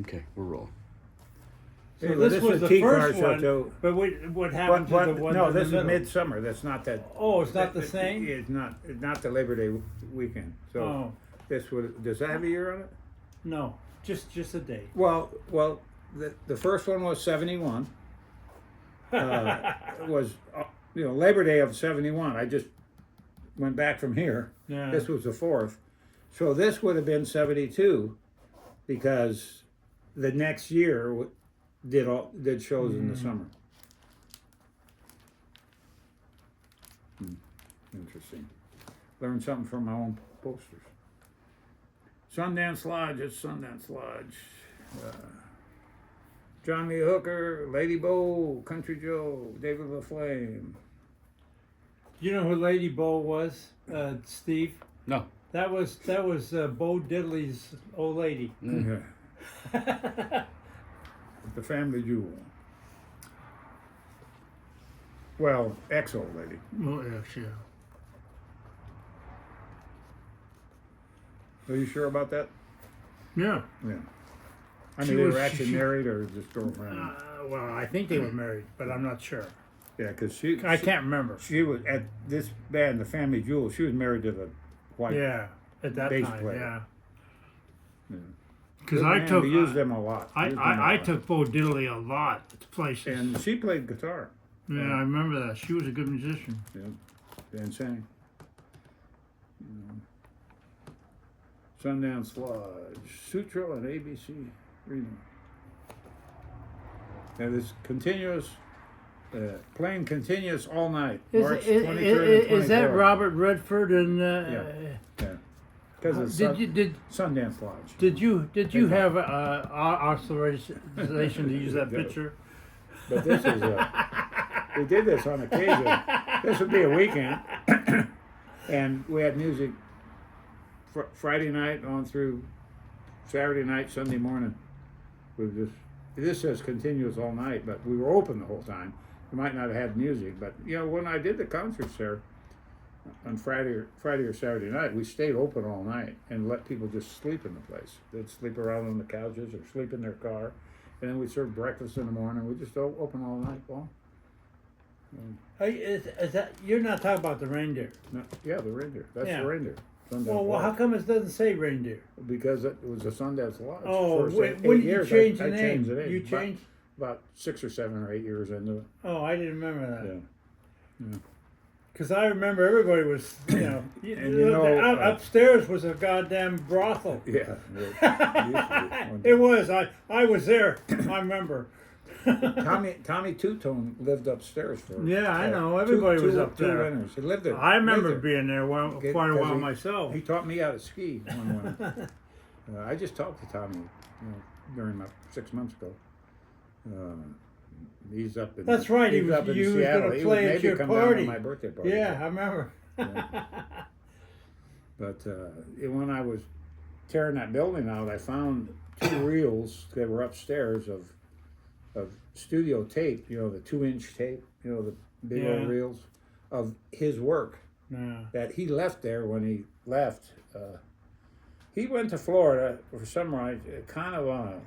Okay, we're rolling. So Anyway, this was is the Tea first Car one, Chateau. but what happened to the one No, in this the is middle? midsummer. That's not that. Oh, it's not the same? It's not the Labor Day weekend. So Oh, this would, does that have a year on it? no, just a day. Well, the first one was 71. Was Labor Day of 71. I just went back from here. Yeah. This was the fourth. So this would have been 72 because the next year did shows in the summer. Interesting. Learned something from my own posters. Sundance Lodge, it's Sundance Lodge. John Lee Hooker, Lady Bo, Country Joe, David LaFlame. You know who Lady Bo was, Steve? No. That was Bo Diddley's old lady. Yeah. The family jewel. Well, ex-old lady. Oh, yeah. Are you sure about that? Yeah. Yeah. I She mean, they was- were actually she- married or just girlfriend? Well, I think they were married, but I'm not sure. Yeah, because I can't remember. She was at this band, the Family Jewel. She was married to the white. Yeah, at that bass time, player. yeah. Yeah. Because Good I man, took we used them a lot. I, Used them a I lot. took Bo Diddley a lot to places. And she played guitar. Yeah, I remember that. She was a good musician. Yeah, and sang. Sundance Lodge, Sutro, and ABC Reno. And it's continuous, playing continuous all night. March 23rd and 24th. Is that Robert Redford and? Yeah. Because it's Sundance Lodge. Did you have authorization to use that picture? But this is we did this on occasion. This would be a weekend, and we had music Friday night on through Saturday night, Sunday morning. This says continuous all night, but we were open the whole time. We might not have had music, but when I did the concerts there on Friday or Saturday night, we stayed open all night and let people just sleep in the place. They'd sleep around on the couches or sleep in their car, and then we'd serve breakfast in the morning. We just open all night long. Hey, is that you're not talking about the Reindeer? No, yeah, the Reindeer. That's Yeah. the Reindeer. Sundance Well, how Lodge. come it doesn't say Reindeer? Because it was a Sundance Lodge. Oh, First when 8 did you years, change I the name? changed the name. You changed? About 6 or 7 or 8 years into it. Oh, I didn't remember that. Yeah. Because I remember everybody was, upstairs was a goddamn brothel. Yeah. It It was. I was there. I remember. Tommy Two-Tone lived upstairs for. Yeah, I know. Everybody was up two there. winters. He lived there. I remember lived there. being there quite a while myself. He taught me how to ski one winter. I just talked to Tommy during my 6 months ago. He's up in. That's right. He He's was. up in You was Seattle. going to He would play at maybe your come down party. to my birthday party. Yeah, I remember. But when I was tearing that building out, I found 2 reels that were upstairs of studio tape. The 2-inch tape. The big Yeah. old reels of his work Yeah. that he left there when he left. He went to Florida for some reason, kind of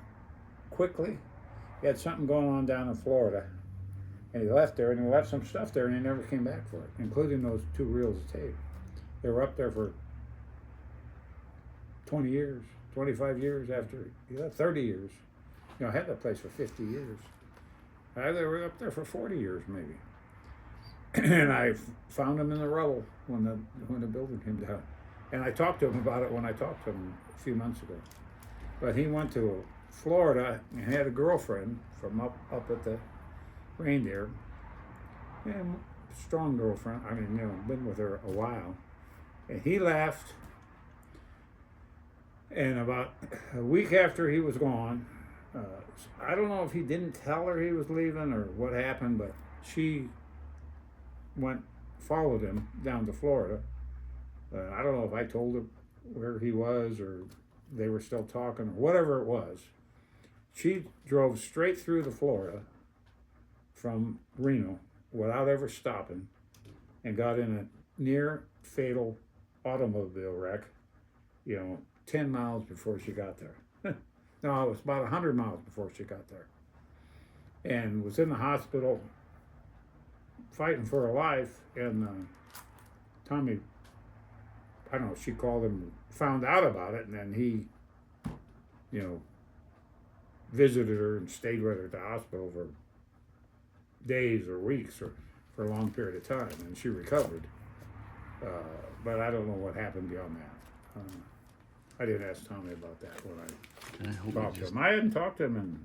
quickly. He had something going on down in Florida, and he left there, and he left some stuff there, and he never came back for it, including those 2 reels of tape. They were up there for 20 years, 25 years after he left, 30 years. I had that place for 50 years. They were up there for 40 years, maybe. And I found him in the rubble when the building came down. And I talked to him about it when I talked to him a few months ago. But he went to Florida and had a girlfriend from up at the Reindeer. And strong girlfriend. I mean, been with her a while. And he left. And about a week after he was gone, I don't know if he didn't tell her he was leaving or what happened, but she followed him down to Florida. I don't know if I told her where he was or they were still talking or whatever it was. She drove straight through to Florida from Reno without ever stopping and got in a near fatal automobile wreck, 10 miles before she got there. No, it was about 100 miles before she got there. And was in the hospital fighting for her life. And Tommy, I don't know, she called him, found out about it, and then he, visited her and stayed with her at the hospital for days or weeks or for a long period of time, and she recovered. But I don't know what happened beyond that. I didn't ask Tommy about that when I I hope talked he to just, him. I hadn't talked to him in